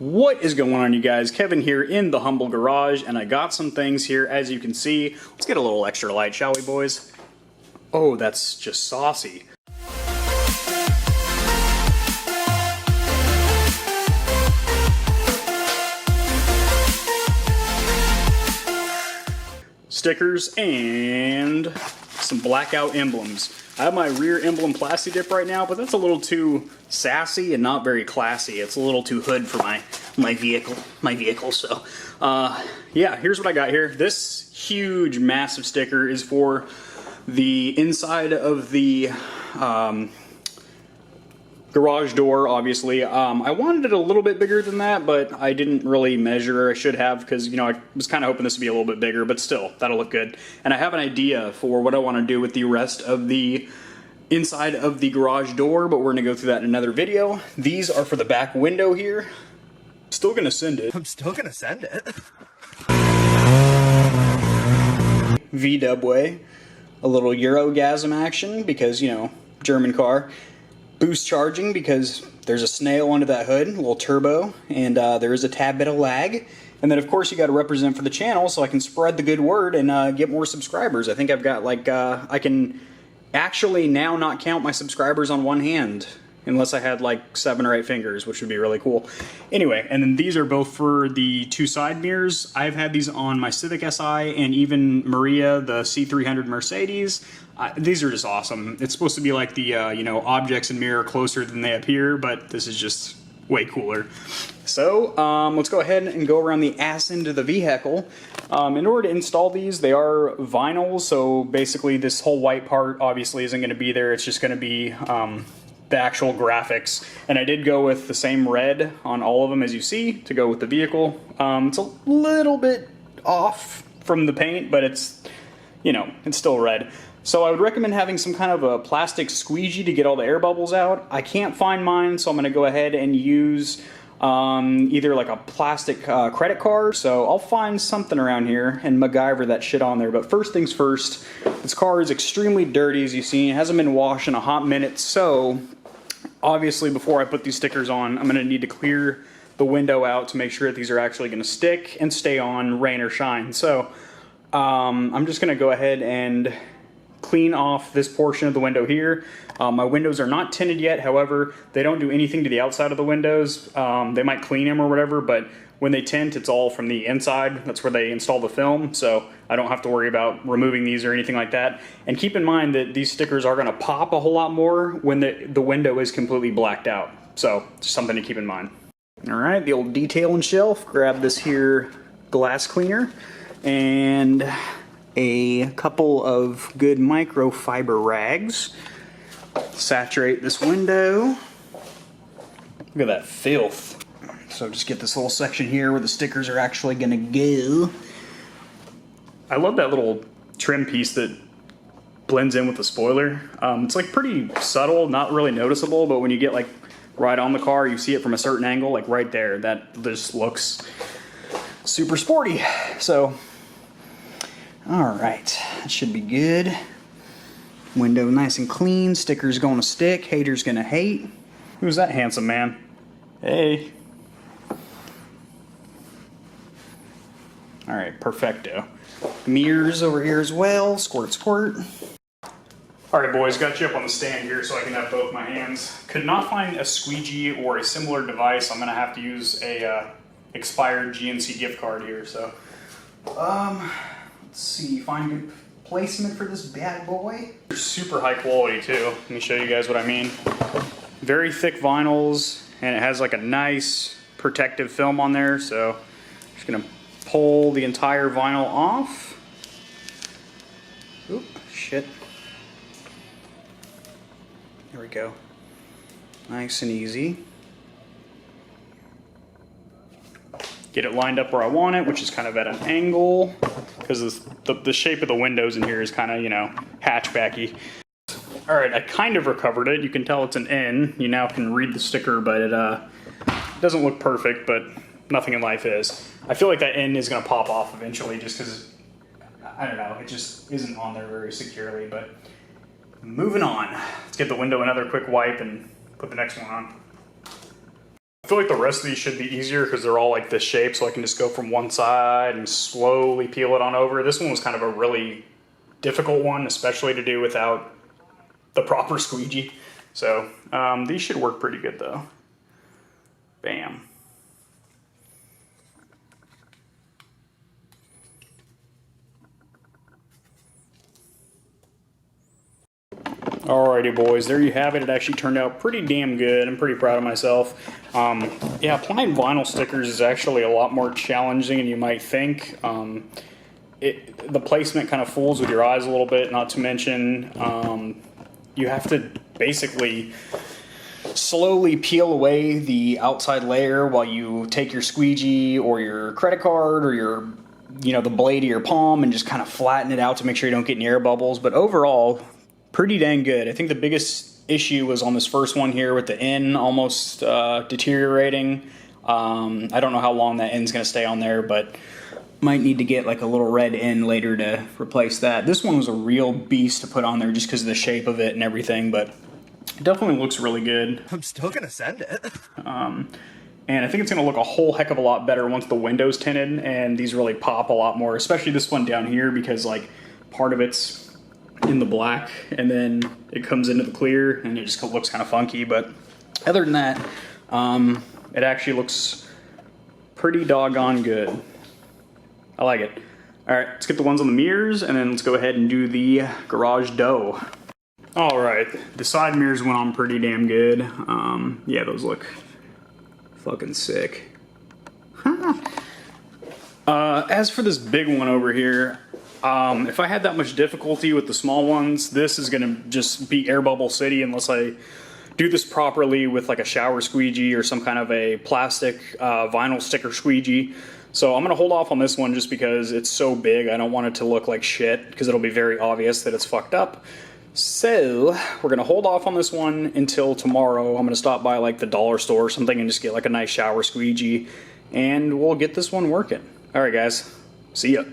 What is going on, you guys? Kevin here in the humble garage, and I got some things here, as you can see. Let's get a little extra light, shall we, boys? Oh, that's just saucy. Stickers and some blackout emblems. I have my rear emblem plasti dip right now, but that's a little too sassy and not very classy. It's a little too hood for my vehicle. So yeah, here's what I got here. This huge massive sticker is for the inside of the garage door, obviously. I wanted it a little bit bigger than that, but I didn't really measure. I should have, because, you know, I was kind of hoping this would be a little bit bigger, but still, that'll look good. And I have an idea for what I want to do with the rest of the inside of the garage door, but we're going to go through that in another video. These are for the back window here. Still going to send it. I'm still going to send it. V-dub way. A little Eurogasm action, because, you know, German car. Boost charging, because there's a snail under that hood, a little turbo, and there is a tad bit of lag. And then, of course, you got to represent for the channel so I can spread the good word and get more subscribers. I think I've got, like, I can actually now not count my subscribers on one hand, unless I had, like, 7 or 8 fingers, which would be really cool. Anyway, and then these are both for the 2 side mirrors. I've had these on my Civic Si and even Maria, the C300 Mercedes. These are just awesome. It's supposed to be like the, you know, objects in mirror closer than they appear, but this is just way cooler. So, let's go ahead and go around the ass end of the vehicle. In order to install these, they are vinyl, so basically this whole white part obviously isn't going to be there. It's just going to be the actual graphics. And I did go with the same red on all of them, as you see, to go with the vehicle. It's a little bit off from the paint, but it's, you know, it's still red. So I would recommend having some kind of a plastic squeegee to get all the air bubbles out. I can't find mine, so I'm going to go ahead and use either like a plastic credit card. So I'll find something around here and MacGyver that shit on there. But first things first, this car is extremely dirty, as you see. It hasn't been washed in a hot minute, so obviously before I put these stickers on, I'm going to need to clear the window out to make sure that these are actually going to stick and stay on, rain or shine. So I'm just going to go ahead and clean off this portion of the window here. My windows are not tinted yet, however, they don't do anything to the outside of the windows. They might clean them or whatever, but when they tint, it's all from the inside. That's where they install the film, so I don't have to worry about removing these or anything like that. And keep in mind that these stickers are going to pop a whole lot more when the window is completely blacked out. So, just something to keep in mind. Alright, the old detailing shelf. Grab this here glass cleaner and a couple of good microfiber rags. Saturate this window. Look at that filth. So just get this little section here where the stickers are actually gonna go. I love that little trim piece that blends in with the spoiler. It's like pretty subtle, not really noticeable, but when you get like right on the car, you see it from a certain angle, like right there. That just looks super sporty. So alright, that should be good. Window nice and clean, sticker's gonna stick, haters gonna hate. Who's that handsome man? Hey. Alright, perfecto. Mirrors over here as well, squirt squirt. Alright boys, got you up on the stand here so I can have both my hands. Could not find a squeegee or a similar device. I'm gonna have to use a expired GNC gift card here, so. Let's see, find good placement for this bad boy. They're super high quality too. Let me show you guys what I mean. Very thick vinyls, and it has like a nice protective film on there, so I'm just gonna pull the entire vinyl off. Oop, shit. There we go. Nice and easy. Get it lined up where I want it, which is kind of at an angle, because the shape of the windows in here is kind of, you know, hatchbacky. Alright, I kind of recovered it. You can tell it's an N. You now can read the sticker, but it doesn't look perfect, but nothing in life is. I feel like that N is going to pop off eventually just because, I don't know, it just isn't on there very securely, but moving on. Let's give the window another quick wipe and put the next one on. feel like the rest of these should be easier because they're all like this shape, so I can just go from one side and slowly peel it on over. This one was kind of a really difficult one, especially to do without the proper squeegee. So these should work pretty good though. Bam. Alrighty boys, there you have it. It actually turned out pretty damn good. I'm pretty proud of myself. Yeah, applying vinyl stickers is actually a lot more challenging than you might think. The placement kind of fools with your eyes a little bit, not to mention you have to basically slowly peel away the outside layer while you take your squeegee or your credit card or your, the blade of your palm and just kind of flatten it out to make sure you don't get any air bubbles. But overall, pretty dang good. I think the biggest issue was on this first one here with the end almost deteriorating. I don't know how long that end's going to stay on there, but might need to get like a little red end later to replace that. This one was a real beast to put on there just because of the shape of it and everything, but it definitely looks really good. I'm still going to send it. And I think it's going to look a whole heck of a lot better once the window's tinted and these really pop a lot more, especially this one down here because like part of it's in the black and then it comes into the clear and it just looks kind of funky. But other than that, it actually looks pretty doggone good. I like it. All right, let's get the ones on the mirrors and then let's go ahead and do the garage door. All right, the side mirrors went on pretty damn good. Yeah, those look fucking sick. As for this big one over here, if I had that much difficulty with the small ones, this is gonna just be air bubble city unless I do this properly with like a shower squeegee or some kind of a plastic vinyl sticker squeegee. So I'm gonna hold off on this one just because it's so big. I don't want it to look like shit because it'll be very obvious that it's fucked up. So we're gonna hold off on this one until tomorrow. I'm gonna stop by like the dollar store or something and just get like a nice shower squeegee and we'll get this one working. All right guys, see ya.